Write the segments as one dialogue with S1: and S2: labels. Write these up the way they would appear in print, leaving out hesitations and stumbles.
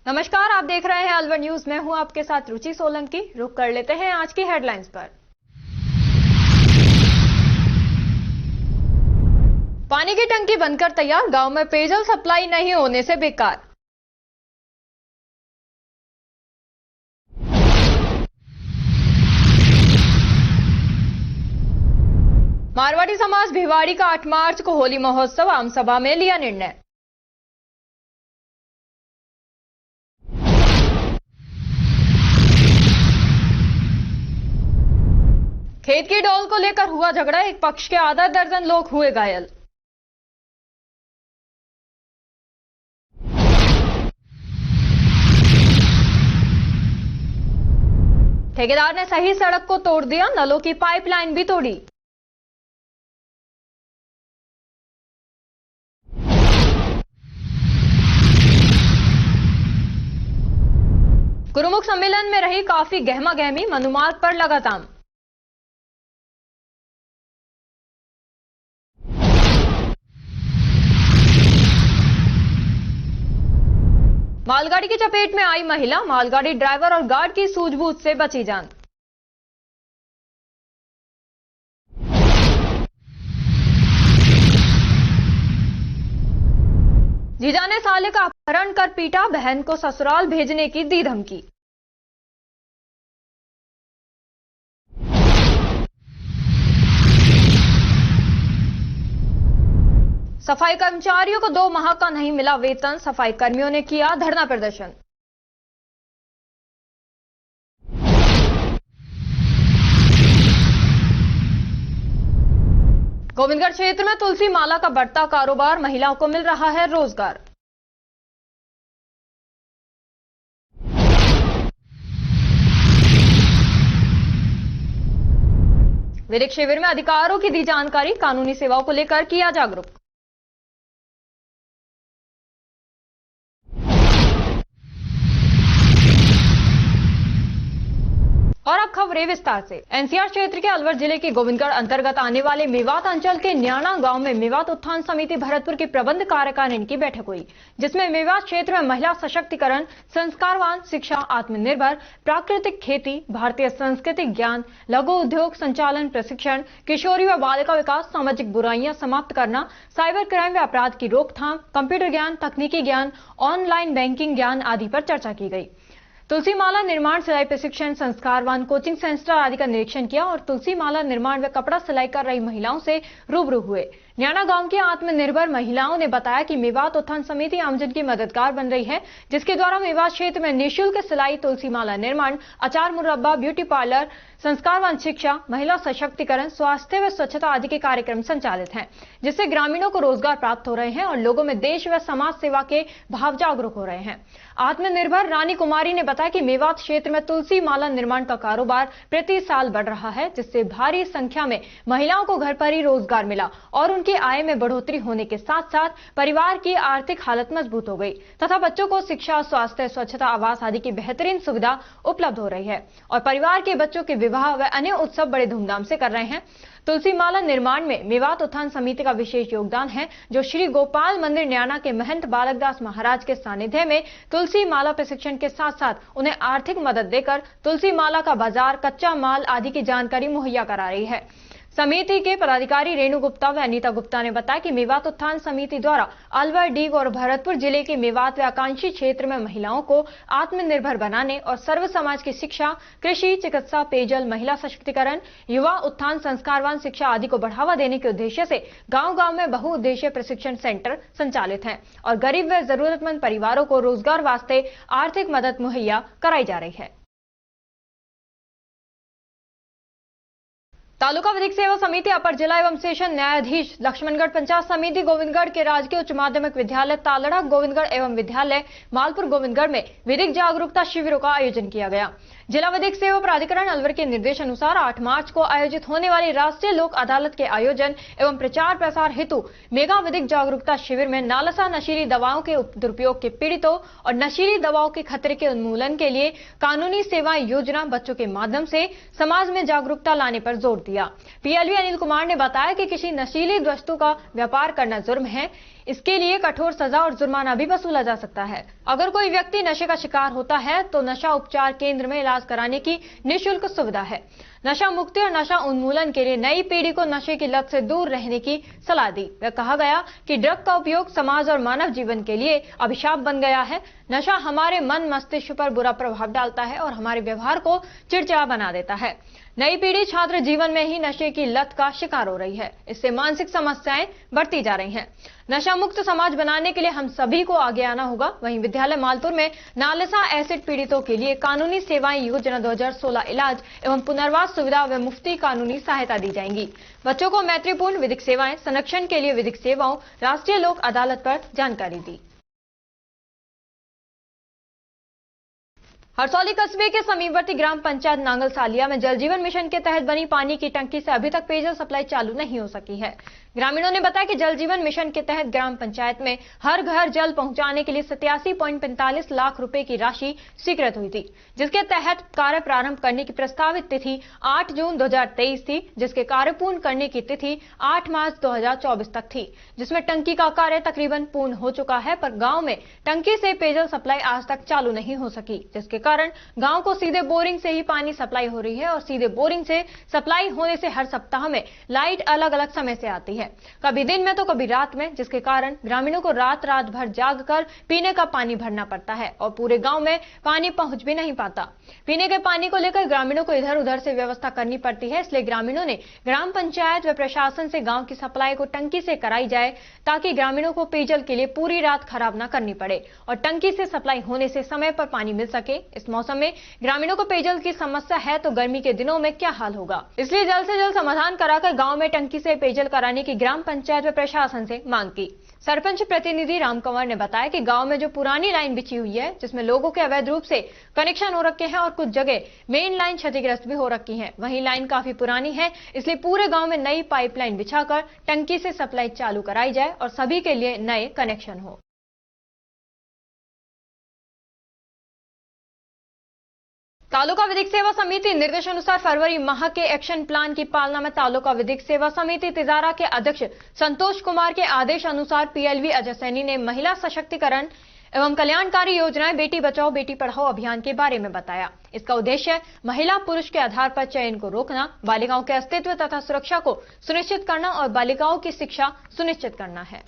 S1: नमस्कार, आप देख रहे हैं अलवर न्यूज। मैं हूं आपके साथ रुचि सोलंकी। रुक कर लेते हैं आज की हेडलाइंस पर। पानी की टंकी बनकर तैयार, गांव में पेयजल सप्लाई नहीं होने से बेकार। मारवाड़ी समाज भिवाड़ी का 8 मार्च को होली महोत्सव आम सभा में लिया निर्णय। खेत की डोल को लेकर हुआ झगड़ा, एक पक्ष के आधा दर्जन लोग हुए घायल। ठेकेदार ने सही सड़क को तोड़ दिया, नलों की पाइपलाइन भी तोड़ी। गुरुमुख सम्मेलन में रही काफी गहमा गहमी, मनुमार्ग पर लगा जाम। मालगाड़ी की चपेट में आई महिला, मालगाड़ी ड्राइवर और गार्ड की सूझबूझ से बची जान। जीजा ने साले का अपहरण कर पीटा, बहन को ससुराल भेजने की दी धमकी। सफाई कर्मचारियों को 2 माह का नहीं मिला वेतन, सफाई कर्मियों ने किया धरना प्रदर्शन। गोविंदगढ़ क्षेत्र में तुलसी माला का बढ़ता कारोबार, महिलाओं को मिल रहा है रोजगार। विधिक शिविर में अधिकारों की दी जानकारी, कानूनी सेवाओं को लेकर किया जागरूक। और अब खबरें विस्तार से। एनसीआर क्षेत्र के अलवर जिले के गोविंदगढ़ अंतर्गत आने वाले मेवात अंचल के न्याणा गांव में मेवात उत्थान समिति भरतपुर की प्रबंध कार्यकारिणी की बैठक हुई, जिसमें मेवात क्षेत्र में महिला सशक्तिकरण, संस्कारवान शिक्षा, आत्मनिर्भर, प्राकृतिक खेती, भारतीय सांस्कृतिक ज्ञान, लघु उद्योग संचालन प्रशिक्षण, किशोरी व बालिका विकास, सामाजिक बुराइयां समाप्त करना, साइबर क्राइम व अपराध की रोकथाम, कंप्यूटर ज्ञान, तकनीकी ज्ञान, ऑनलाइन बैंकिंग ज्ञान आदि पर चर्चा की गई। तुलसी माला निर्माण, सिलाई प्रशिक्षण, संस्कारवान कोचिंग सेंटर आदि का निरीक्षण किया और तुलसी माला निर्माण व कपड़ा सिलाई कर रही महिलाओं से रूबरू हुए। न्याणा गांव की आत्मनिर्भर महिलाओं ने बताया कि मेवात उत्थान समिति आमजन की मददगार बन रही है, जिसके द्वारा मेवात क्षेत्र में निःशुल्क सिलाई, तुलसी माला निर्माण, अचार मुरब्बा, ब्यूटी पार्लर, संस्कारवान शिक्षा, महिला सशक्तिकरण, स्वास्थ्य व स्वच्छता आदि के कार्यक्रम संचालित हैं, जिससे ग्रामीणों को रोजगार प्राप्त हो रहे हैं और लोगों में देश व समाज सेवा के भाव जागरूक हो रहे हैं। आत्मनिर्भर रानी कुमारी ने बताया कि मेवात क्षेत्र में तुलसी माला निर्माण का कारोबार प्रति साल बढ़ रहा है, जिससे भारी संख्या में महिलाओं को घर पर ही रोजगार मिला और उनकी आय में बढ़ोतरी होने के साथ साथ परिवार की आर्थिक हालत मजबूत हो गई तथा बच्चों को शिक्षा, स्वास्थ्य, स्वच्छता, आवास आदि की बेहतरीन सुविधा उपलब्ध हो रही है और परिवार के बच्चों के विवाह व अन्य उत्सव बड़े धूमधाम से कर रहे हैं। तुलसी माला निर्माण में मेवात उत्थान समिति का विशेष योगदान है, जो श्री गोपाल मंदिर न्याणा के महंत बालकदास महाराज के सानिध्य में तुलसी माला प्रशिक्षण के साथ साथ उन्हें आर्थिक मदद देकर तुलसी माला का बाजार, कच्चा माल आदि की जानकारी मुहैया करा रही है। समिति के पदाधिकारी रेणु गुप्ता व अनीता गुप्ता ने बताया कि मेवात उत्थान समिति द्वारा अलवर, डीग और भरतपुर जिले के मेवात व आकांक्षी क्षेत्र में महिलाओं को आत्मनिर्भर बनाने और सर्व समाज की शिक्षा, कृषि, चिकित्सा, पेयजल, महिला सशक्तिकरण, युवा उत्थान, संस्कारवान शिक्षा आदि को बढ़ावा देने के उद्देश्य से गांव-गांव में बहुउद्देशीय प्रशिक्षण सेंटर संचालित हैं और गरीब व जरूरतमंद परिवारों को रोजगार वास्ते आर्थिक मदद मुहैया कराई जा रही है। तालुका विधिक सेवा समिति अपर जिला एवं सेशन न्यायाधीश लक्ष्मणगढ़ पंचायत समिति गोविंदगढ़ के राजकीय उच्च माध्यमिक विद्यालय तालड़ा गोविंदगढ़ एवं विद्यालय मालपुर गोविंदगढ़ में विधिक जागरूकता शिविरों का आयोजन किया गया। जिला विधिक सेवा प्राधिकरण अलवर के निर्देश अनुसार 8 मार्च को आयोजित होने वाली राष्ट्रीय लोक अदालत के आयोजन एवं प्रचार प्रसार हेतु मेगा विधिक जागरूकता शिविर में नालसा नशीली दवाओं के दुरुपयोग के पीड़ितों और नशीली दवाओं के खतरे के उन्मूलन के लिए कानूनी सेवाएं योजना बच्चों के माध्यम से समाज में जागरूकता लाने पर जोर दिया। दिया। पीएलवी अनिल कुमार ने बताया कि किसी नशीली वस्तु का व्यापार करना जुर्म है, इसके लिए कठोर सजा और जुर्माना भी वसूला जा सकता है। अगर कोई व्यक्ति नशे का शिकार होता है तो नशा उपचार केंद्र में इलाज कराने की निःशुल्क सुविधा है। नशा मुक्ति और नशा उन्मूलन के लिए नई पीढ़ी को नशे की लत से दूर रहने की सलाह दी। वह कहा गया कि ड्रग का उपयोग समाज और मानव जीवन के लिए अभिशाप बन गया है। नशा हमारे मन मस्तिष्क पर बुरा प्रभाव डालता है और हमारे व्यवहार को चिड़चिड़ा बना देता है। नई पीढ़ी छात्र जीवन में ही नशे की लत का शिकार हो रही है। इससे मानसिक समस्याएं बढ़ती जा रही हैं। नशा मुक्त समाज बनाने के लिए हम सभी को आगे आना होगा। वहीं विद्यालय मालपुर में नालसा एसिड पीड़ितों के लिए कानूनी सेवाएं योजना 2016 इलाज एवं पुनर्वास सुविधा व मुफ्ती कानूनी सहायता दी जाएंगी। बच्चों को मैत्रीपूर्ण विधिक सेवाएं, संरक्षण के लिए विधिक सेवाओं, राष्ट्रीय लोक अदालत पर जानकारी दी। हरसौली कस्बे के समीपवर्ती ग्राम पंचायत नांगल सालिया में जल जीवन मिशन के तहत बनी पानी की टंकी से अभी तक पेयजल सप्लाई चालू नहीं हो सकी है। ग्रामीणों ने बताया कि जल जीवन मिशन के तहत ग्राम पंचायत में हर घर जल पहुंचाने के लिए 87.45 लाख रुपए की राशि स्वीकृत हुई थी, जिसके तहत कार्य प्रारंभ करने की प्रस्तावित तिथि 8 जून 2023 थी, जिसके कार्य पूर्ण करने की तिथि 8 मार्च 2024 तक थी, जिसमें टंकी का कार्य तकरीबन पूर्ण हो चुका है। पर गाँव में टंकी से पेयजल सप्लाई आज तक चालू नहीं हो सकी, जिसके कारण गांव को सीधे बोरिंग से ही पानी सप्लाई हो रही है और सीधे बोरिंग से सप्लाई होने से हर सप्ताह में लाइट अलग अलग समय से आती है, कभी दिन में तो कभी रात में, जिसके कारण ग्रामीणों को रात भर जागकर पीने का पानी भरना पड़ता है और पूरे गांव में पानी पहुंच भी नहीं पाता। पीने के पानी को लेकर ग्रामीणों को इधर उधर से व्यवस्था करनी पड़ती है। इसलिए ग्रामीणों ने ग्राम पंचायत व प्रशासन से गांव की सप्लाई को टंकी से कराई जाए, ताकि ग्रामीणों को पेयजल के लिए पूरी रात खराब न करनी पड़े और टंकी से सप्लाई होने से समय पर पानी मिल सके। इस मौसम में ग्रामीणों को पेयजल की समस्या है तो गर्मी के दिनों में क्या हाल होगा। इसलिए जल्द से जल्द समाधान कराकर गांव में टंकी से पेयजल कराने की ग्राम पंचायत व प्रशासन से मांग की। सरपंच प्रतिनिधि राम कंवर ने बताया कि गांव में जो पुरानी लाइन बिछी हुई है, जिसमें लोगों के अवैध रूप से कनेक्शन हो रखे हैं और कुछ जगह मेन लाइन क्षतिग्रस्त भी हो रखी है, वहीं लाइन काफी पुरानी है, इसलिए पूरे गांव में नई पाइपलाइन बिछाकर टंकी से सप्लाई चालू कराई जाए और सभी के लिए नए कनेक्शन हो। तालुका विधिक सेवा समिति निर्देशानुसार फरवरी माह के एक्शन प्लान की पालना में तालुका विधिक सेवा समिति तिजारा के अध्यक्ष संतोष कुमार के आदेश अनुसार पीएलवी अजय सैनी ने महिला सशक्तिकरण एवं कल्याणकारी योजनाएं बेटी बचाओ बेटी पढ़ाओ अभियान के बारे में बताया। इसका उद्देश्य महिला पुरुष के आधार पर चयन को रोकना, बालिकाओं के अस्तित्व तथा सुरक्षा को सुनिश्चित करना और बालिकाओं की शिक्षा सुनिश्चित करना है।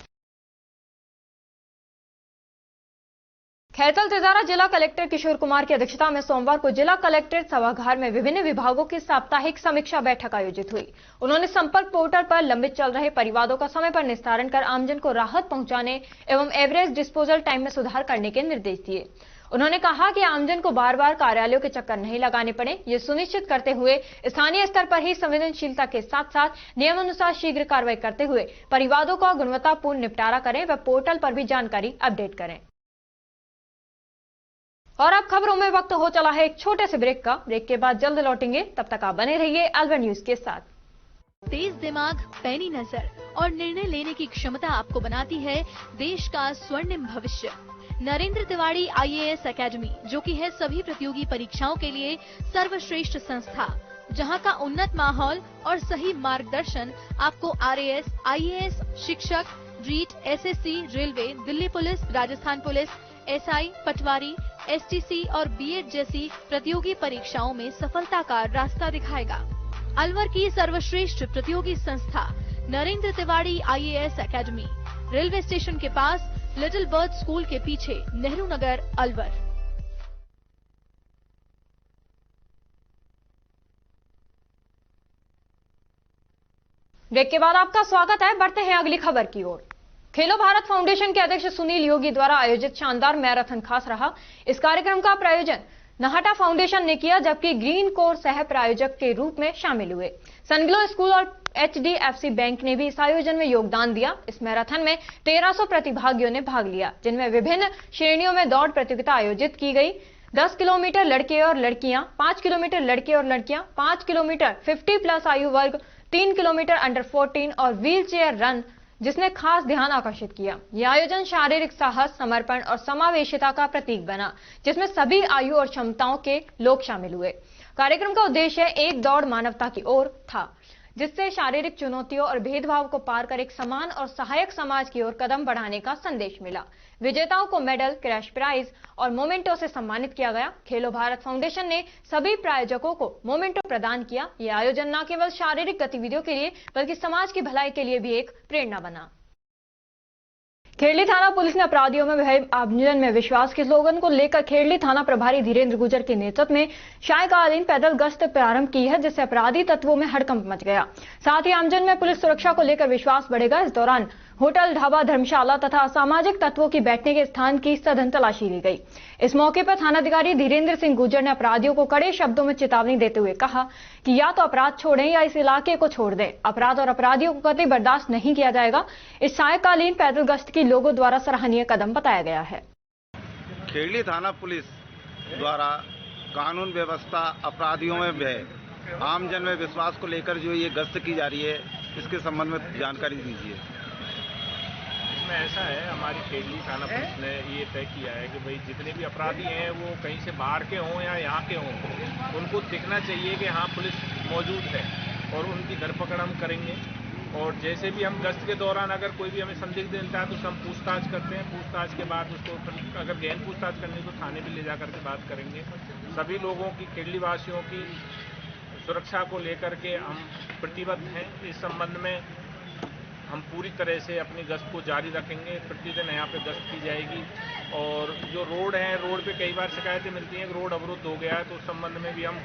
S1: खैरतल तिजारा जिला कलेक्टर किशोर कुमार की अध्यक्षता में सोमवार को जिला कलेक्ट्रेट सभागार में विभिन्न विभागों की साप्ताहिक समीक्षा बैठक आयोजित हुई। उन्होंने संपर्क पोर्टल पर लंबित चल रहे परिवादों का समय पर निस्तारण कर आमजन को राहत पहुंचाने एवं एवरेज डिस्पोजल टाइम में सुधार करने के निर्देश दिए। उन्होंने कहा कि आमजन को बार बार कार्यालयों के चक्कर नहीं लगाने पड़े, ये सुनिश्चित करते हुए स्थानीय स्तर पर ही संवेदनशीलता के साथ साथ नियमानुसार शीघ्र कार्रवाई करते हुए परिवादों का गुणवत्तापूर्ण निपटारा करें व पोर्टल पर भी जानकारी अपडेट करें। और अब खबरों में वक्त हो चला है एक छोटे से ब्रेक का। ब्रेक के बाद जल्द लौटेंगे, तब तक आप बने रहिए अलवर न्यूज के साथ।
S2: तेज दिमाग, पैनी नजर और निर्णय लेने की क्षमता आपको बनाती है देश का स्वर्णिम भविष्य। नरेंद्र तिवारी IAS एकेडमी, जो कि है सभी प्रतियोगी परीक्षाओं के लिए सर्वश्रेष्ठ संस्था, जहां का उन्नत माहौल और सही मार्गदर्शन आपको RAS, IAS, शिक्षक, REET, SSC, railway, Delhi police, Rajasthan police, SI, patwari, STC और B.Ed जैसी प्रतियोगी परीक्षाओं में सफलता का रास्ता दिखाएगा। अलवर की सर्वश्रेष्ठ प्रतियोगी संस्था Narendra Tiwari IAS academy, railway station के पास, लिटिल बर्ड स्कूल के पीछे, नेहरू नगर, अलवर।
S1: ब्रेक के बाद आपका स्वागत है। बढ़ते हैं अगली खबर की ओर। खेलो भारत फाउंडेशन के अध्यक्ष सुनील योगी द्वारा आयोजित शानदार मैराथन खास रहा। इस कार्यक्रम का प्रायोजन नहाटा फाउंडेशन ने किया, जबकि ग्रीन कोर सह प्रायोजक के रूप में शामिल हुए। सनग्लो स्कूल और HDFC बैंक ने भी इस आयोजन में योगदान दिया। इस मैराथन में 1300 प्रतिभागियों ने भाग लिया, जिनमें विभिन्न श्रेणियों में दौड़ प्रतियोगिता आयोजित की गई। 10 किलोमीटर लड़के और लड़कियां, 5 किलोमीटर लड़के और लड़कियां, 5 किलोमीटर 50+ आयु वर्ग, 3 किलोमीटर अंडर 14 और व्हील चेयर रन, जिसने खास ध्यान आकर्षित किया। यह आयोजन शारीरिक साहस, समर्पण और समावेशिता का प्रतीक बना, जिसमें सभी आयु और क्षमताओं के लोग शामिल हुए। कार्यक्रम का उद्देश्य एक दौड़ मानवता की ओर था। जिससे शारीरिक चुनौतियों और भेदभाव को पार कर एक समान और सहायक समाज की ओर कदम बढ़ाने का संदेश मिला। विजेताओं को मेडल, कैश प्राइज और मोमेंटो से सम्मानित किया गया। खेलो भारत फाउंडेशन ने सभी प्रायोजकों को मोमेंटो प्रदान किया। यह आयोजन न केवल शारीरिक गतिविधियों के लिए बल्कि समाज की भलाई के लिए भी एक प्रेरणा बना। खेड़ली थाना पुलिस ने अपराधियों में भय आमजन में विश्वास के स्लोगन को लेकर खेड़ली थाना प्रभारी धीरेन्द्र गुर्जर के नेतृत्व में सायंकालीन पैदल गश्त प्रारंभ की है, जिससे अपराधी तत्वों में हड़कंप मच गया। साथ ही आमजन में पुलिस सुरक्षा को लेकर विश्वास बढ़ेगा। इस दौरान होटल, ढाबा, धर्मशाला तथा असामाजिक तत्वों की बैठने के स्थान की सघन तलाशी ली गई। इस मौके पर थानाधिकारी धीरेन्द्र सिंह गुर्जर ने अपराधियों को कड़े शब्दों में चेतावनी देते हुए कहा कि या तो अपराध छोड़ें या इस इलाके को छोड़ दें। अपराध और अपराधियों को कतई बर्दाश्त नहीं किया जाएगा। इस सायंकालीन पैदल गश्त की लोगों द्वारा सराहनीय कदम बताया गया है।
S3: खेड़ली थाना पुलिस द्वारा कानून व्यवस्था, अपराधियों में भय, आमजन में विश्वास को लेकर जो ये गश्त की जा रही है, इसके संबंध में जानकारी दीजिए।
S4: इसमें ऐसा है, हमारी खेड़ली थाना पुलिस ने ये तय किया है कि भाई जितने भी अपराधी हैं वो कहीं से बाहर के हों या यहाँ के हों, उनको दिखना चाहिए कि हाँ पुलिस मौजूद है और उनकी धरपकड़ हम करेंगे। और जैसे भी हम गश्त के दौरान अगर कोई भी हमें संदिग्ध मिलता है तो हम पूछताछ करते हैं। पूछताछ के बाद उसको अगर गहन पूछताछ करनी तो थाने भी ले जा करके बात करेंगे। सभी लोगों की, खेड़ली वासियों की सुरक्षा को लेकर के हम प्रतिबद्ध हैं। इस संबंध में हम पूरी तरह से अपनी गश्त को जारी रखेंगे। प्रतिदिन यहाँ पे गश्त की जाएगी। और जो रोड है, रोड पे कई बार शिकायतें मिलती हैं कि रोड अवरुद्ध हो गया है, तो उस संबंध में भी हम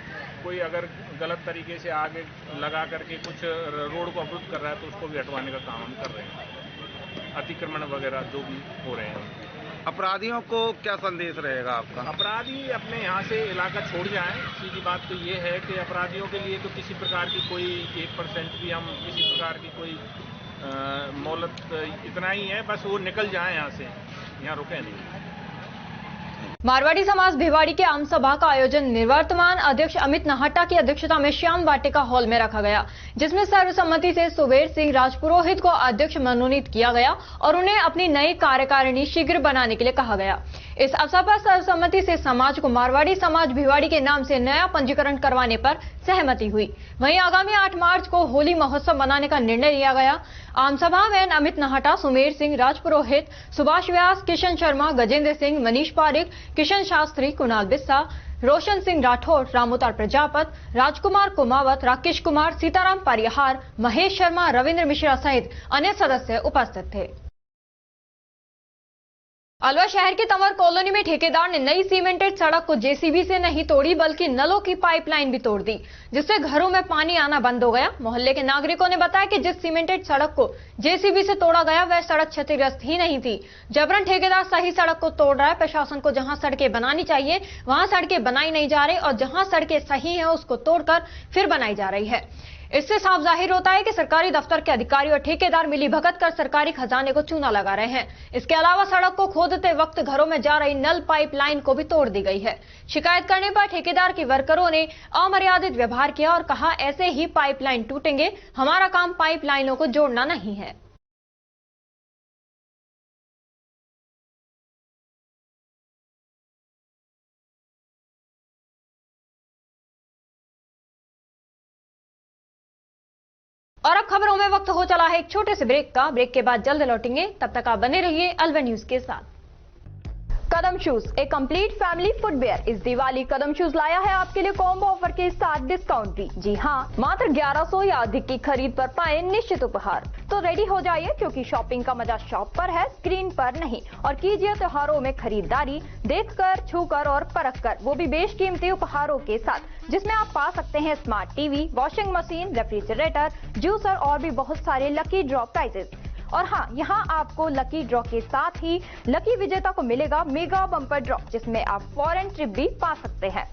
S4: कोई अगर गलत तरीके से आगे लगा करके कुछ रोड को अवरुद्ध कर रहा है तो उसको भी हटवाने का काम हम कर रहे हैं। अतिक्रमण वगैरह जो भी हो रहे हैं।
S3: अपराधियों को क्या संदेश रहेगा आपका?
S4: अपराधी अपने यहाँ से इलाका छोड़ जाएं। सीधी बात तो ये है कि अपराधियों के लिए तो किसी प्रकार की कोई 1% भी हम किसी प्रकार की कोई मोहलत इतना ही है, बस वो निकल जाए यहाँ से, यहाँ रुके नहीं।
S1: मारवाड़ी समाज भिवाड़ी के आम सभा का आयोजन निवर्तमान अध्यक्ष अमित नाहटा की अध्यक्षता में श्याम वाटिका हॉल में रखा गया, जिसमें सर्वसम्मति से सुबेर सिंह राजपुरोहित को अध्यक्ष मनोनीत किया गया और उन्हें अपनी नई कार्यकारिणी शीघ्र बनाने के लिए कहा गया। इस अवसर पर सर्वसम्मति से समाज को मारवाड़ी समाज भिवाड़ी के नाम से नया पंजीकरण करवाने पर सहमति हुई। वहीं आगामी 8 मार्च को होली महोत्सव मनाने का निर्णय लिया गया। आम सभा में अमित नाहटा, सुमेर सिंह राजपुरोहित, सुभाष व्यास, किशन शर्मा, गजेंद्र सिंह, मनीष पारिक, किशन शास्त्री, कुणाल बिस्सा, रोशन सिंह राठौर, रामोतार प्रजापत, राजकुमार कुमावत, राकेश कुमार, सीताराम पारिहार, महेश शर्मा, रविंद्र मिश्रा सहित अन्य सदस्य उपस्थित थे। अलवर शहर के तंवर कॉलोनी में ठेकेदार ने नई सीमेंटेड सड़क को जेसीबी से नहीं तोड़ी बल्कि नलों की पाइपलाइन भी तोड़ दी, जिससे घरों में पानी आना बंद हो गया। मोहल्ले के नागरिकों ने बताया कि जिस सीमेंटेड सड़क को जेसीबी से तोड़ा गया वह सड़क क्षतिग्रस्त ही नहीं थी। जबरन ठेकेदार सही सड़क को तोड़ रहा है। प्रशासन को जहां सड़कें बनानी चाहिए वहां सड़कें बनाई नहीं जा रही और जहां सड़कें सही है उसको तोड़कर फिर बनाई जा रही है। इससे साफ जाहिर होता है कि सरकारी दफ्तर के अधिकारी और ठेकेदार मिलीभगत कर सरकारी खजाने को चूना लगा रहे हैं। इसके अलावा सड़क को खोदते वक्त घरों में जा रही नल पाइपलाइन को भी तोड़ दी गई है। शिकायत करने पर ठेकेदार के वर्करों ने अमर्यादित व्यवहार किया और कहा, ऐसे ही पाइपलाइन टूटेंगे, हमारा काम पाइपलाइनों को जोड़ना नहीं है। और अब खबरों में वक्त हो चला है एक छोटे से ब्रेक का। ब्रेक के बाद जल्द लौटेंगे, तब तक आप बने रहिए अलवर न्यूज के साथ। कदम शूज, एक कंप्लीट फैमिली फुटवेयर। इस दिवाली कदम शूज लाया है आपके लिए कॉम्बो ऑफर के साथ डिस्काउंट भी। जी हाँ, मात्र 1100 या अधिक की खरीद पर पाए निश्चित उपहार। तो रेडी हो जाइए, क्योंकि शॉपिंग का मजा शॉप पर है, स्क्रीन पर नहीं। और कीजिए त्योहारों में खरीदारी देखकर, छूकर और परखकर, वो भी बेशकीमती उपहारों के साथ, जिसमें आप पा सकते हैं smart TV, washing machine, refrigerator, juicer और भी बहुत सारे लकी ड्रॉ प्राइजेस। और हाँ, यहाँ आपको लकी ड्रॉ के साथ ही लकी विजेता को मिलेगा मेगा बम्पर ड्रॉ, जिसमें आप फॉरेन ट्रिप भी पा सकते हैं।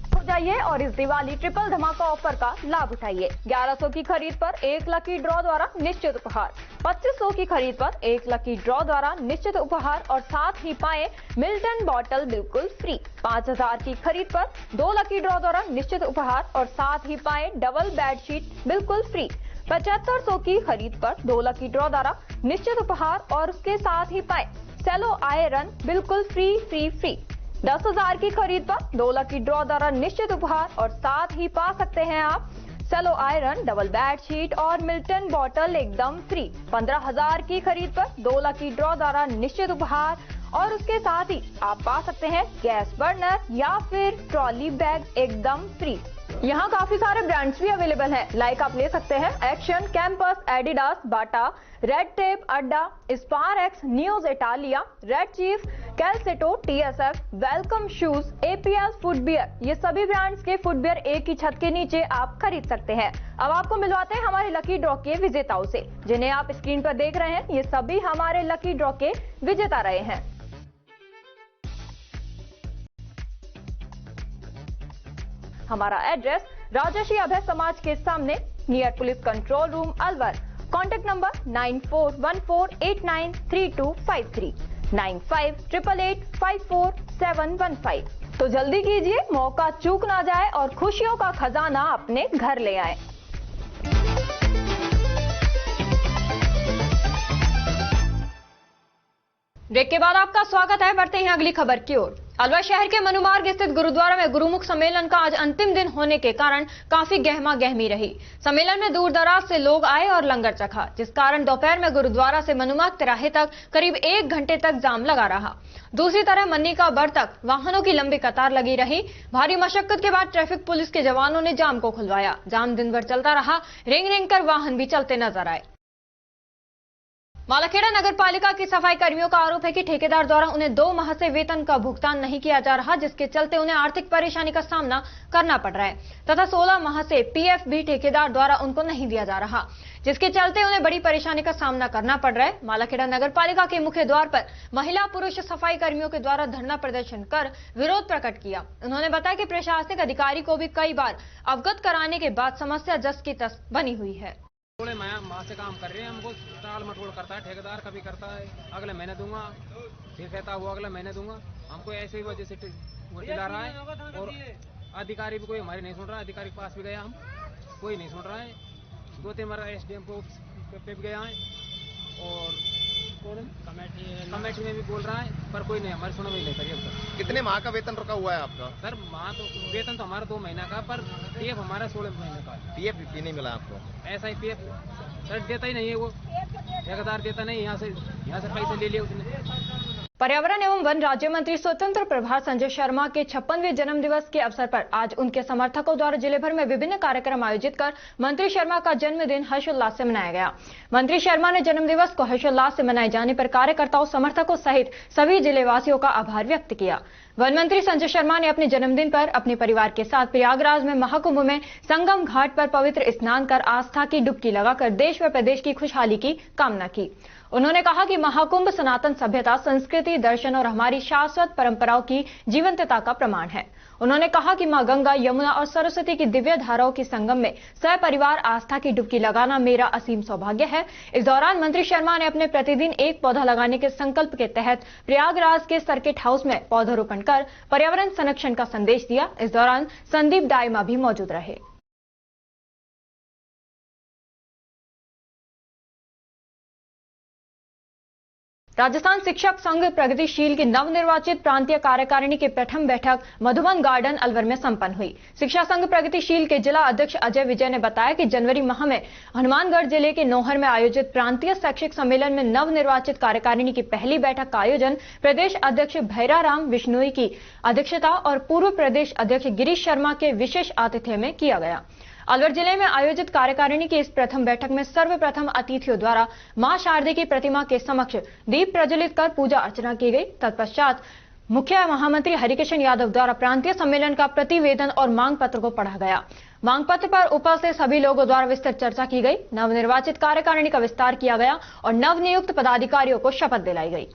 S1: हो जाइए और इस दिवाली ट्रिपल धमाका ऑफर का लाभ उठाइए। 1100 की खरीद पर 1 लकी ड्रॉ द्वारा निश्चित उपहार, 2500 की खरीद पर 1 लकी ड्रॉ द्वारा निश्चित उपहार और साथ ही पाए मिल्टन बॉटल बिल्कुल फ्री। 5000 की खरीद पर 2 लकी ड्रॉ द्वारा निश्चित उपहार और साथ ही पाए डबल बेडशीट बिल्कुल फ्री। 7500 की खरीद पर 2 लकी ड्रॉ द्वारा निश्चित उपहार और उसके साथ ही पाए सेलो आयरन बिल्कुल फ्री। 10,000 की खरीद पर 2 लकी ड्रॉ द्वारा निश्चित उपहार और साथ ही पा सकते हैं आप सेलो आयरन, डबल बेडशीट और मिल्टन बॉटल एकदम फ्री। 15,000 की खरीद पर 2 लकी ड्रॉ द्वारा निश्चित उपहार और उसके साथ ही आप पा सकते हैं गैस बर्नर या फिर ट्रॉली बैग एकदम फ्री। यहाँ काफी सारे ब्रांड्स भी अवेलेबल हैं, लाइक आप ले सकते हैं Action, Campus, Adidas, Bata, Red Tape, Adda, Sparx, News Italia, Red Chief, Calceto, TSF, Welcome shoes, APL footwear, ये सभी ब्रांड्स के फुटवियर एक ही छत के नीचे आप खरीद सकते हैं। अब आपको मिलवाते हैं हमारे लकी ड्रॉ के विजेताओं से, जिन्हें आप स्क्रीन पर देख रहे हैं। ये सभी हमारे लकी ड्रॉ के विजेता रहे हैं। हमारा एड्रेस राजर्षि अभय समाज के सामने, near police control room, Alwar. Contact number 9414893253, 9588854715। तो जल्दी कीजिए, मौका चूक ना जाए और खुशियों का खजाना अपने घर ले आए। ब्रेक के बाद आपका स्वागत है। बढ़ते हैं अगली खबर की ओर। अलवर शहर के मनुमार्ग स्थित गुरुद्वारा में गुरुमुख सम्मेलन का आज अंतिम दिन होने के कारण काफी गहमा गहमी रही। सम्मेलन में दूर दराज से लोग आए और लंगर चखा, जिस कारण दोपहर में गुरुद्वारा से मनुमार्ग तिराहे तक करीब 1 घंटे तक जाम लगा रहा। दूसरी तरफ मन्नी का बड़ तक वाहनों की लंबी कतार लगी रही। भारी मशक्कत के बाद ट्रैफिक पुलिस के जवानों ने जाम को खुलवाया। जाम दिन भर चलता रहा, रेंग रेंग कर वाहन भी चलते नजर आए। मालाखेड़ा नगर पालिका की सफाई कर्मियों का आरोप है कि ठेकेदार द्वारा उन्हें 2 माह से वेतन का भुगतान नहीं किया जा रहा, जिसके चलते उन्हें आर्थिक परेशानी का सामना करना पड़ रहा है तथा 16 माह से पीएफ भी ठेकेदार द्वारा उनको नहीं दिया जा रहा, जिसके चलते उन्हें बड़ी परेशानी का सामना करना पड़ रहा है। मालाखेड़ा नगर पालिका के मुख्य द्वार पर महिला पुरुष सफाई कर्मियों के द्वारा धरना प्रदर्शन कर विरोध प्रकट किया। उन्होंने बताया कि प्रशासनिक अधिकारी को भी कई बार अवगत कराने के बाद समस्या जस की तस बनी हुई है।
S5: थोड़े माह से काम कर रहे हैं, हमको टाल मटोल करता है ठेकेदार, कभी करता है अगले महीने दूंगा, फिर कहता हुआ अगले महीने दूंगा। हमको ऐसे ही वजह से चिल्ला रहा है और अधिकारी भी कोई हमारे नहीं सुन रहा है। अधिकारी के पास भी गया हम, कोई नहीं सुन रहा है। 2-3 बार एसडीएम को पे भी गया है और कमेटी में भी बोल रहा है, पर कोई नहीं हमारी सुनवाई नहीं करी अब तक।
S6: कितने माह का वेतन रुका हुआ है आपका?
S5: सर माह तो वेतन तो हमारा 2 महीना का, पर पीएफ हमारा 16 महीने का।
S6: पीएफ भी नहीं मिला आपको?
S5: ऐसा ही पीएफ सर देता ही नहीं है, वो ठेकेदार देता नहीं। यहाँ से पैसे ले लिए उसने।
S1: पर्यावरण एवं वन राज्य मंत्री स्वतंत्र प्रभार संजय शर्मा के 56वें जन्म दिवस के अवसर पर आज उनके समर्थकों द्वारा जिले भर में विभिन्न कार्यक्रम आयोजित कर मंत्री शर्मा का जन्मदिन हर्षोल्लास से मनाया गया। मंत्री शर्मा ने जन्म दिवस को हर्षोल्लास से मनाए जाने पर कार्यकर्ताओं, समर्थकों सहित सभी जिलेवासियों का आभार व्यक्त किया। वन मंत्री संजय शर्मा ने अपने जन्मदिन पर अपने परिवार के साथ प्रयागराज में महाकुंभ में संगम घाट पर पवित्र स्नान कर आस्था की डुबकी लगाकर देश व प्रदेश की खुशहाली की कामना की। उन्होंने कहा कि महाकुंभ सनातन सभ्यता, संस्कृति, दर्शन और हमारी शाश्वत परंपराओं की जीवंतता का प्रमाण है। उन्होंने कहा कि मां गंगा, यमुना और सरस्वती की दिव्य धाराओं के संगम में सपरिवार आस्था की डुबकी लगाना मेरा असीम सौभाग्य है। इस दौरान मंत्री शर्मा ने अपने प्रतिदिन 1 पौधा लगाने के संकल्प के तहत प्रयागराज के सर्किट हाउस में पौधारोपण कर पर्यावरण संरक्षण का संदेश दिया। इस दौरान संदीप दाइमा भी मौजूद रहे। राजस्थान शिक्षक संघ प्रगतिशील की नवनिर्वाचित प्रांतीय कार्यकारिणी की प्रथम बैठक मधुबन गार्डन अलवर में संपन्न हुई। शिक्षा संघ प्रगतिशील के जिला अध्यक्ष अजय विजय ने बताया कि जनवरी माह में हनुमानगढ़ जिले के नौहर में आयोजित प्रांतीय शैक्षिक सम्मेलन में नवनिर्वाचित कार्यकारिणी की पहली बैठक का आयोजन प्रदेश अध्यक्ष भैराराम विश्नोई की अध्यक्षता और पूर्व प्रदेश अध्यक्ष गिरीश शर्मा के विशेष आतिथ्य में किया गया। अलवर जिले में आयोजित कार्यकारिणी की इस प्रथम बैठक में सर्वप्रथम अतिथियों द्वारा मां शारदे की प्रतिमा के समक्ष दीप प्रज्वलित कर पूजा अर्चना की गई। तत्पश्चात मुख्य महामंत्री हरिकिशन यादव द्वारा प्रांतीय सम्मेलन का प्रतिवेदन और मांग पत्र को पढ़ा गया। मांग पत्र पर उपस्थित सभी लोगों द्वारा विस्तृत चर्चा की गई। नवनिर्वाचित कार्यकारिणी का विस्तार किया गया और नवनियुक्त पदाधिकारियों को शपथ दिलाई गई।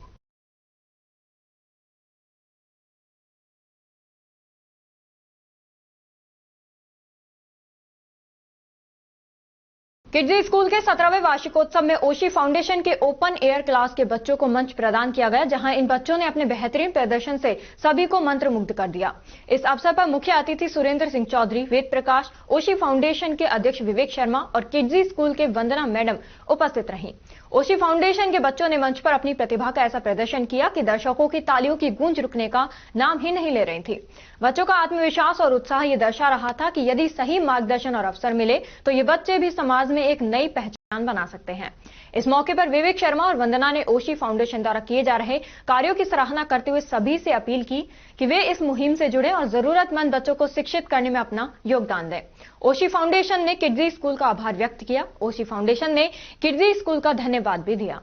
S1: किड्जी स्कूल के 17वें वार्षिकोत्सव में ओशी फाउंडेशन के ओपन एयर क्लास के बच्चों को मंच प्रदान किया गया, जहां इन बच्चों ने अपने बेहतरीन प्रदर्शन से सभी को मंत्रमुग्ध कर दिया। इस अवसर पर मुख्य अतिथि सुरेंद्र सिंह चौधरी, वेद प्रकाश, ओशी फाउंडेशन के अध्यक्ष विवेक शर्मा और किड्जी स्कूल के वंदना मैडम उपस्थित रहीं। ओशी फाउंडेशन के बच्चों ने मंच पर अपनी प्रतिभा का ऐसा प्रदर्शन किया कि दर्शकों की तालियों की गूंज रुकने का नाम ही नहीं ले रही थी। बच्चों का आत्मविश्वास और उत्साह ये दर्शा रहा था कि यदि सही मार्गदर्शन और अवसर मिले तो ये बच्चे भी समाज में एक नई पहचान बना सकते हैं। इस मौके पर विवेक शर्मा और वंदना ने ओशी फाउंडेशन द्वारा किए जा रहे कार्यों की सराहना करते हुए सभी से अपील की कि वे इस मुहिम से जुड़े और जरूरतमंद बच्चों को शिक्षित करने में अपना योगदान दें। ओशी फाउंडेशन ने किड्जी स्कूल का आभार व्यक्त किया। ओशी फाउंडेशन ने किड्जी स्कूल का धन्यवाद भी दिया।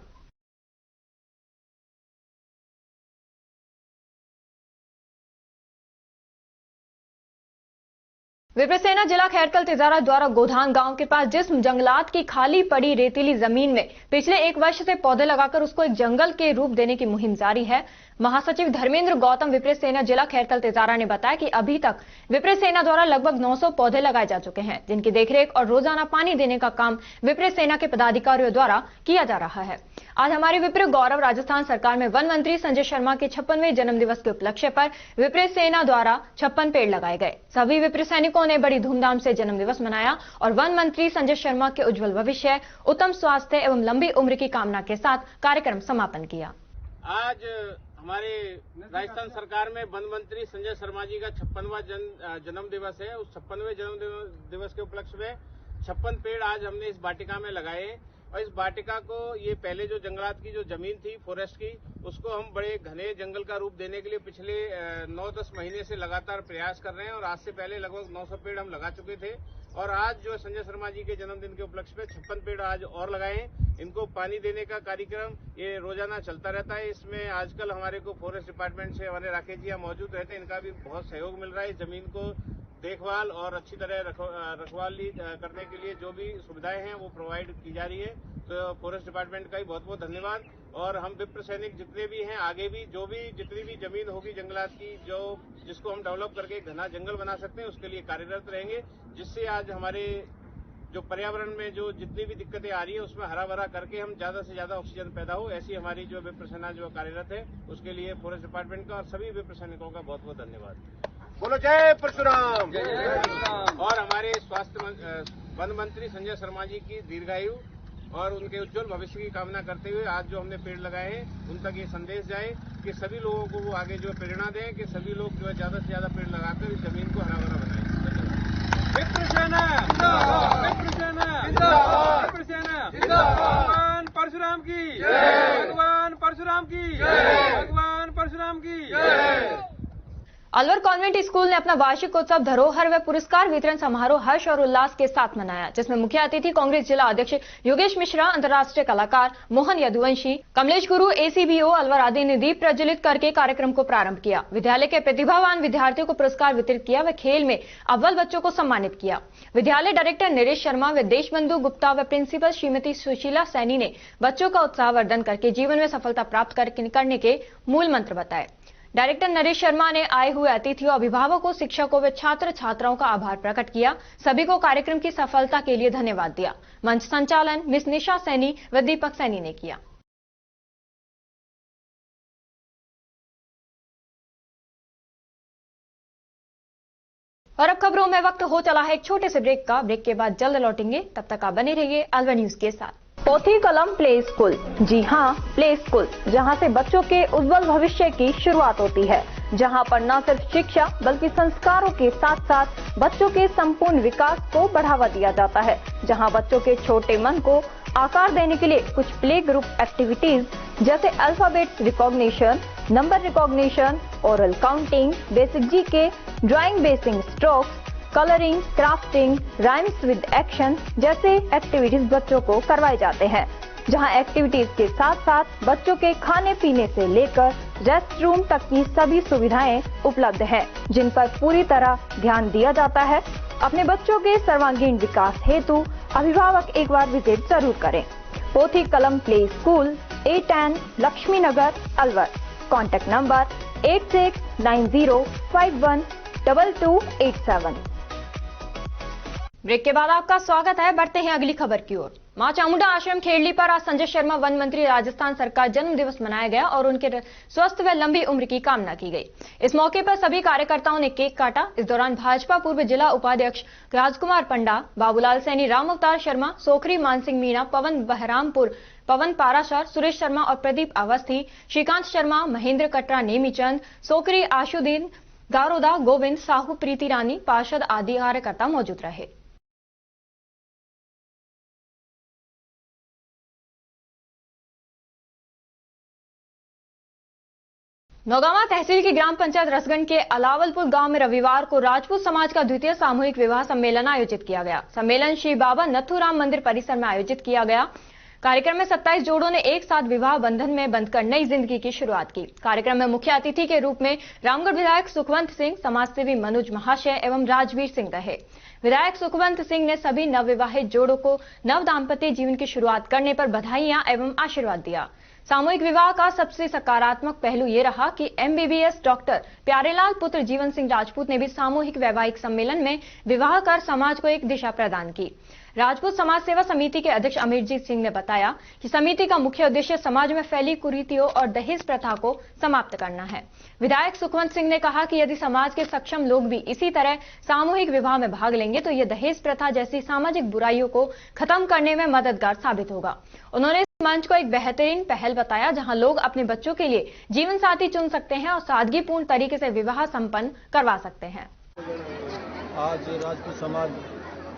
S1: विप्रसेना जिला खैरकल तिजारा द्वारा गोधान गांव के पास जिस जंगलात की खाली पड़ी रेतीली जमीन में पिछले 1 वर्ष से पौधे लगाकर उसको एक जंगल के रूप देने की मुहिम जारी है। महासचिव धर्मेंद्र गौतम विप्रसेना जिला खैरकल तिजारा ने बताया कि अभी तक विप्रसेना द्वारा लगभग 900 पौधे लगाए जा चुके हैं, जिनकी देखरेख और रोजाना पानी देने का काम विप्रसेना के पदाधिकारियों द्वारा किया जा रहा है। आज हमारे विप्र गौरव राजस्थान सरकार में वन मंत्री संजय शर्मा के 56वें जन्मदिवस के उपलक्ष्य पर विप्रसेना द्वारा 56 पेड़ लगाए गए। सभी विप्र सैनिकों ने बड़ी धूमधाम से जन्मदिवस मनाया और वन मंत्री संजय शर्मा के उज्जवल भविष्य, उत्तम स्वास्थ्य एवं लंबी उम्र की कामना के साथ कार्यक्रम समापन किया।
S7: आज हमारे राजस्थान सरकार में वन मंत्री संजय शर्मा जी का 56वां जन्म दिवस है। उस 56वें जन्म दिवस के उपलक्ष्य में 56 पेड़ आज हमने इस वाटिका में लगाए और इस वाटिका को ये पहले जो जंगलात की जो जमीन थी फॉरेस्ट की, उसको हम बड़े घने जंगल का रूप देने के लिए पिछले 9-10 महीने से लगातार प्रयास कर रहे हैं और आज से पहले लगभग 900 पेड़ हम लगा चुके थे और आज जो संजय शर्मा जी के जन्मदिन के उपलक्ष्य में 56 पेड़ आज और लगाए हैं। इनको पानी देने का कार्यक्रम ये रोजाना चलता रहता है। इसमें आजकल हमारे को फॉरेस्ट डिपार्टमेंट से हमारे राकेश जी मौजूद रहते हैं, इनका भी बहुत सहयोग मिल रहा है। जमीन को देखभाल और अच्छी तरह रखवाली करने के लिए जो भी सुविधाएं हैं वो प्रोवाइड की जा रही है। तो फॉरेस्ट डिपार्टमेंट का भी बहुत बहुत धन्यवाद। और हम विप्र सैनिक जितने भी हैं आगे भी जितनी भी जमीन होगी जंगलात की जिसको हम डेवलप करके घना जंगल बना सकते हैं उसके लिए कार्यरत रहेंगे, जिससे आज हमारे जो पर्यावरण में जो जितनी भी दिक्कतें आ रही है उसमें हरा भरा करके हम ज्यादा से ज्यादा ऑक्सीजन पैदा हो, ऐसी हमारी जो विप्र सेना जो कार्यरत है उसके लिए फॉरेस्ट डिपार्टमेंट का और सभी विप्र सैनिकों का बहुत बहुत धन्यवाद। बोलो जय परशुराम। और हमारे स्वास्थ्य वन मंत्री संजय शर्मा जी की दीर्घायु और उनके उज्जवल भविष्य की कामना करते हुए आज जो हमने पेड़ लगाए हैं उन तक ये संदेश जाए कि सभी लोगों को वो आगे जो प्रेरणा दें कि सभी लोग जो है ज्यादा से ज्यादा पेड़ लगाकर इस जमीन को हरा भरा बनाएं।
S5: भगवान परशुराम की, भगवान परशुराम की, भगवान परशुराम की।
S1: अलवर कॉन्वेंट स्कूल ने अपना वार्षिक उत्सव धरोहर व पुरस्कार वितरण समारोह हर्ष और उल्लास के साथ मनाया, जिसमें मुख्य अतिथि कांग्रेस जिला अध्यक्ष योगेश मिश्रा, अंतर्राष्ट्रीय कलाकार मोहन यदुवंशी, कमलेश गुरु, ACBO अलवर आदि ने दीप प्रज्वलित करके कार्यक्रम को प्रारंभ किया। विद्यालय के प्रतिभावान विद्यार्थियों को पुरस्कार वितरित किया व खेल में अव्वल बच्चों को सम्मानित किया। विद्यालय डायरेक्टर नरेश शर्मा व देशबंधु गुप्ता व प्रिंसिपल श्रीमती सुशीला सैनी ने बच्चों का उत्साहवर्धन करके जीवन में सफलता प्राप्त करने के मूल मंत्र बताए। डायरेक्टर नरेश शर्मा ने आए हुए अतिथियों, अभिभावकों, शिक्षकों व छात्र छात्राओं का आभार प्रकट किया। सभी को कार्यक्रम की सफलता के लिए धन्यवाद दिया। मंच संचालन मिस निशा सैनी व दीपक सैनी ने किया। और अब खबरों में वक्त हो चला है एक छोटे से ब्रेक का। ब्रेक के बाद जल्द लौटेंगे, तब तक आप बने रहिए अलवर न्यूज के साथ। पोथी कलम प्ले स्कूल, जी हाँ प्ले स्कूल, जहाँ से बच्चों के उज्जवल भविष्य की शुरुआत होती है, जहाँ पर न सिर्फ शिक्षा बल्कि संस्कारों के साथ साथ बच्चों के संपूर्ण विकास को बढ़ावा दिया जाता है, जहाँ बच्चों के छोटे मन को आकार देने के लिए कुछ प्ले ग्रुप एक्टिविटीज जैसे alphabet recognition, number recognition, oral counting, basic GK, drawing basic strokes, colouring, crafting, rhymes with action जैसे एक्टिविटीज बच्चों को करवाए जाते हैं, जहां एक्टिविटीज के साथ साथ बच्चों के खाने पीने से लेकर रेस्ट रूम तक की सभी सुविधाएं उपलब्ध हैं, जिन पर पूरी तरह ध्यान दिया जाता है। अपने बच्चों के सर्वांगीण विकास हेतु अभिभावक एक बार विजिट जरूर करें। Pothi Kalam play school, A10 Lakshmi Nagar, Alwar. Contact number 8690512287। Break के बाद आपका स्वागत है। बढ़ते हैं अगली खबर की ओर। मां चामुंडा आश्रम खेड़ली पर आज संजय शर्मा वन मंत्री राजस्थान सरकार जन्म दिवस मनाया गया और उनके स्वस्थ व लंबी उम्र की कामना की गई। इस मौके पर सभी कार्यकर्ताओं ने केक काटा। इस दौरान भाजपा पूर्व जिला उपाध्यक्ष राजकुमार पंडा, बाबूलाल सैनी, राम अवतार शर्मा, सोखरी मानसिंह मीणा, पवन बहरामपुर, पवन पाराशर, सुरेश शर्मा और प्रदीप अवस्थी, श्रीकांत शर्मा, महेंद्र कटरा, नेमीचंद, सोखरी, आशुद्दीन, गारोदा, गोविंद साहू, प्रीति रानी, पार्षद आदि कार्यकर्ता मौजूद रहे। नौगांवा तहसील की ग्राम पंचायत रसगंज के अलावलपुर गांव में रविवार को राजपूत समाज का द्वितीय सामूहिक विवाह सम्मेलन आयोजित किया गया। सम्मेलन श्री बाबा नथुराम मंदिर परिसर में आयोजित किया गया। कार्यक्रम में 27 जोड़ों ने एक साथ विवाह बंधन में बंधकर नई जिंदगी की शुरुआत की। कार्यक्रम में मुख्य अतिथि के रूप में रामगढ़ विधायक सुखवंत सिंह, समाजसेवी मनोज महाशय एवं राजवीर सिंह रहे। विधायक सुखवंत सिंह ने सभी नवविवाहित जोड़ों को नव दाम्पत्य जीवन की शुरुआत करने पर बधाइयां एवं आशीर्वाद दिया। सामूहिक विवाह का सबसे सकारात्मक पहलू ये रहा कि एमबीबीएस डॉक्टर प्यारेलाल पुत्र जीवन सिंह राजपूत ने भी सामूहिक वैवाहिक सम्मेलन में विवाह कर समाज को एक दिशा प्रदान की। राजपूत समाज सेवा समिति के अध्यक्ष अमीरजीत सिंह ने बताया कि समिति का मुख्य उद्देश्य समाज में फैली कुरीतियों और दहेज प्रथा को समाप्त करना है। विधायक सुखवंत सिंह ने कहा कि यदि समाज के सक्षम लोग भी इसी तरह सामूहिक विवाह में भाग लेंगे तो ये दहेज प्रथा जैसी सामाजिक बुराइयों को खत्म करने में मददगार साबित होगा। उन्होंने इस मंच को एक बेहतरीन पहल बताया जहां लोग अपने बच्चों के लिए जीवन साथी चुन सकते हैं और सादगीपूर्ण तरीके से विवाह संपन्न करवा सकते हैं।
S8: आज राजपूत समाज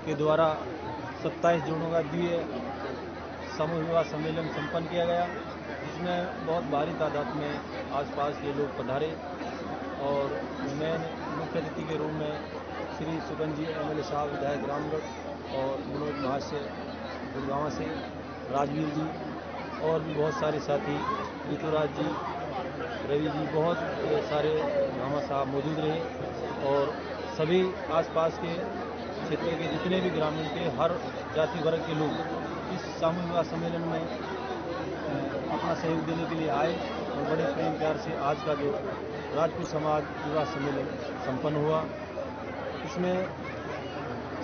S8: के द्वारा 27 जोड़ों का द्वितीय समूह विवाह सम्मेलन संपन्न किया गया, जिसमें बहुत भारी तादाद में आसपास के लोग पधारे और मैं मुख्य अतिथि के रूप में श्री सुगन जी एमएलए साहब विधायक रामगढ़ और मनोज महाशय गुड़गांव से, राजवीर जी और भी बहुत सारे साथी, ऋतुराज जी, रवि जी, बहुत सारे गामा साहब मौजूद रहे और सभी आसपास के क्षेत्र के जितने भी ग्रामीण के हर जाति वर्ग के लोग इस सामूहिक विवाह सम्मेलन में अपना सहयोग देने के लिए आए और बड़े प्रेम प्यार से आज का जो राजपूत समाज विवाह सम्मेलन संपन्न हुआ, इसमें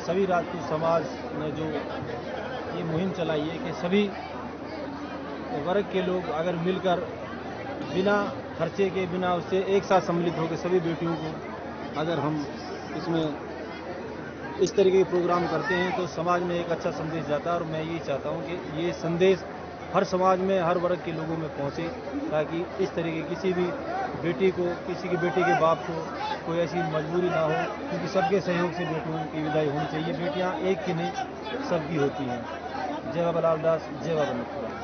S8: सभी राजपूत समाज ने जो ये मुहिम चलाई है कि सभी वर्ग के लोग अगर मिलकर बिना खर्चे के, बिना उससे एक साथ सम्मिलित होकर सभी बेटियों को अगर हम इसमें इस तरीके के प्रोग्राम करते हैं तो समाज में एक अच्छा संदेश जाता है और मैं यही चाहता हूं कि ये संदेश हर समाज में, हर वर्ग के लोगों में पहुंचे, ताकि इस तरीके किसी भी बेटी को, किसी की बेटी के बाप को कोई ऐसी मजबूरी ना हो, क्योंकि सबके सहयोग से बेटियों की विदाई होनी चाहिए। बेटियां एक की नहीं सबकी होती हैं। जय बाबा लालदास, जय बाबा नथुराम।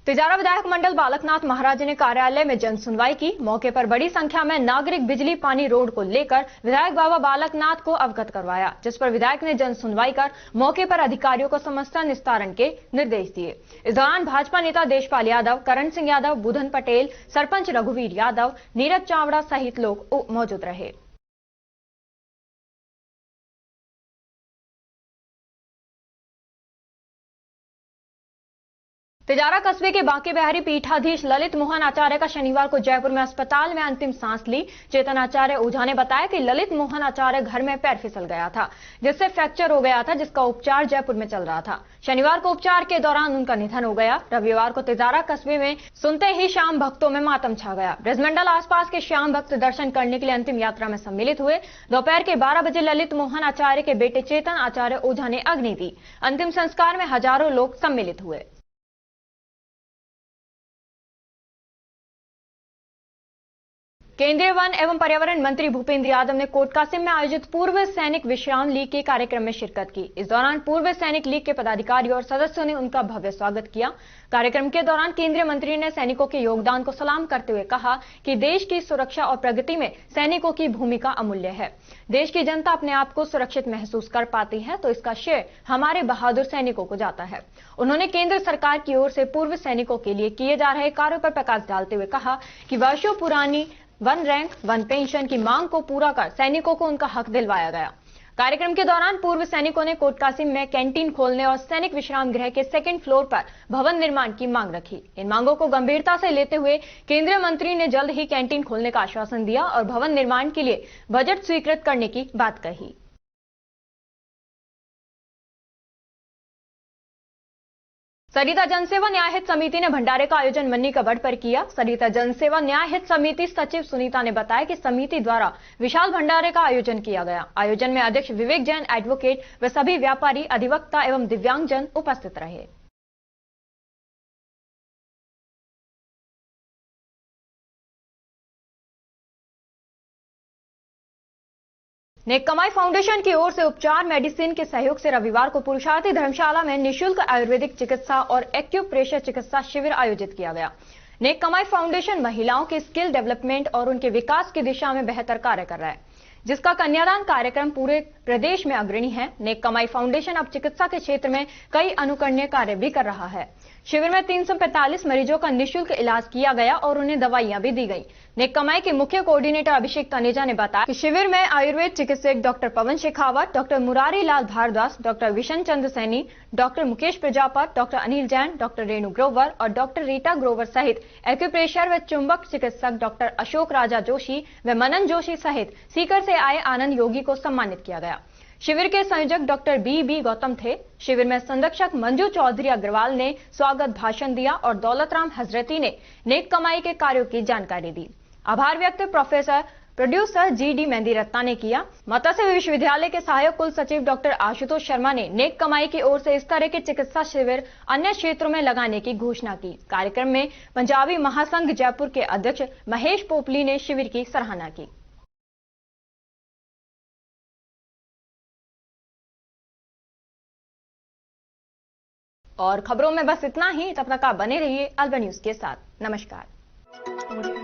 S1: तिजारा विधायक मंडल बालकनाथ महाराज ने कार्यालय में जन सुनवाई की। मौके पर बड़ी संख्या में नागरिक बिजली पानी रोड को लेकर विधायक बाबा बालकनाथ को अवगत करवाया, जिस पर विधायक ने जन सुनवाई कर मौके पर अधिकारियों को समस्या निस्तारण के निर्देश दिए। इस दौरान भाजपा नेता देशपाल यादव, करण सिंह यादव, बुधन पटेल, सरपंच रघुवीर यादव, नीरज चावड़ा सहित लोग मौजूद रहे। तिजारा कस्बे के बांके बिहारी पीठाधीश ललित मोहन आचार्य का शनिवार को जयपुर में अस्पताल में अंतिम सांस ली। चेतन आचार्य ओझा ने बताया कि ललित मोहन आचार्य घर में पैर फिसल गया था, जिससे फ्रैक्चर हो गया था, जिसका उपचार जयपुर में चल रहा था। शनिवार को उपचार के दौरान उनका निधन हो गया। रविवार को तिजारा कस्बे में सुनते ही श्याम भक्तों में मातम छा गया। ब्रजमंडल आसपास के श्याम भक्त दर्शन करने के लिए अंतिम यात्रा में सम्मिलित हुए। दोपहर के 12 बजे ललित मोहन आचार्य के बेटे चेतन आचार्य ओझा ने अग्नि दी। अंतिम संस्कार में हजारों लोग सम्मिलित हुए। केंद्रीय वन एवं पर्यावरण मंत्री भूपेंद्र यादव ने कोटकासिम में आयोजित पूर्व सैनिक विश्राम लीग के कार्यक्रम में शिरकत की। इस दौरान पूर्व सैनिक लीग के पदाधिकारियों और सदस्यों ने उनका भव्य स्वागत किया। कार्यक्रम के दौरान केंद्रीय मंत्री ने सैनिकों के योगदान को सलाम करते हुए कहा कि देश की सुरक्षा और प्रगति में सैनिकों की भूमिका अमूल्य है। देश की जनता अपने आप को सुरक्षित महसूस कर पाती है तो इसका श्रेय हमारे बहादुर सैनिकों को जाता है। उन्होंने केंद्र सरकार की ओर से पूर्व सैनिकों के लिए किए जा रहे कार्यों पर प्रकाश डालते हुए कहा कि वर्षों पुरानी वन रैंक, वन पेंशन की मांग को पूरा कर सैनिकों को उनका हक दिलवाया गया। कार्यक्रम के दौरान पूर्व सैनिकों ने कोटकासिम में कैंटीन खोलने और सैनिक विश्राम गृह के 2nd फ्लोर पर भवन निर्माण की मांग रखी। इन मांगों को गंभीरता से लेते हुए केंद्रीय मंत्री ने जल्द ही कैंटीन खोलने का आश्वासन दिया और भवन निर्माण के लिए बजट स्वीकृत करने की बात कही। सरिता जनसेवा न्याय हित समिति ने भंडारे का आयोजन मन्नी कबड़ पर किया। सरिता जनसेवा न्याय हित समिति सचिव सुनीता ने बताया कि समिति द्वारा विशाल भंडारे का आयोजन किया गया। आयोजन में अध्यक्ष विवेक जैन, एडवोकेट व सभी व्यापारी, अधिवक्ता एवं दिव्यांगजन उपस्थित रहे। नेक कमाई फाउंडेशन की ओर से उपचार मेडिसिन के सहयोग से रविवार को पुरुषार्थी धर्मशाला में निःशुल्क आयुर्वेदिक चिकित्सा और एक्यूप्रेशर चिकित्सा शिविर आयोजित किया गया। नेक कमाई फाउंडेशन महिलाओं के स्किल डेवलपमेंट और उनके विकास की दिशा में बेहतर कार्य कर रहा है, जिसका कन्यादान कार्यक्रम पूरे प्रदेश में अग्रणी है। नेक कमाई फाउंडेशन अब चिकित्सा के क्षेत्र में कई अनुकरणीय कार्य भी कर रहा है। शिविर में 345 मरीजों का निःशुल्क इलाज किया गया और उन्हें दवाइयां भी दी गई। नेक कमाई के मुख्य कोऑर्डिनेटर अभिषेक तनेजा ने बताया कि शिविर में आयुर्वेद चिकित्सक doctor Pawan Shekhawat, doctor Murari Lal Bhardwaj, doctor Vishan Chandra Saini, doctor Mukesh Prajapat, doctor Anil Jain, doctor Renu Grover और डॉक्टर रीटा ग्रोवर सहित एक्यूप्रेशर व चुंबक चिकित्सक डॉक्टर अशोक राजा जोशी व मनन जोशी सहित सीकर से आए आनंद योगी को सम्मानित किया गया। शिविर के संयोजक डॉक्टर बी गौतम थे। शिविर में संरक्षक मंजू चौधरी अग्रवाल ने स्वागत भाषण दिया और दौलतराम हजरती ने नेक कमाई के कार्यों की जानकारी दी। आभार व्यक्त प्रोड्यूसर GD मेहंदी रत्ना ने किया। मत्स्य विश्वविद्यालय के सहायक कुल सचिव डॉक्टर आशुतोष शर्मा ने नेक कमाई की ओर से इस तरह के चिकित्सा शिविर अन्य क्षेत्रों में लगाने की घोषणा की। कार्यक्रम में पंजाबी महासंघ जयपुर के अध्यक्ष महेश पोपली ने शिविर की सराहना की। और खबरों में बस इतना ही। तब तक आप बने रहिए अल्बा न्यूज के साथ। नमस्कार।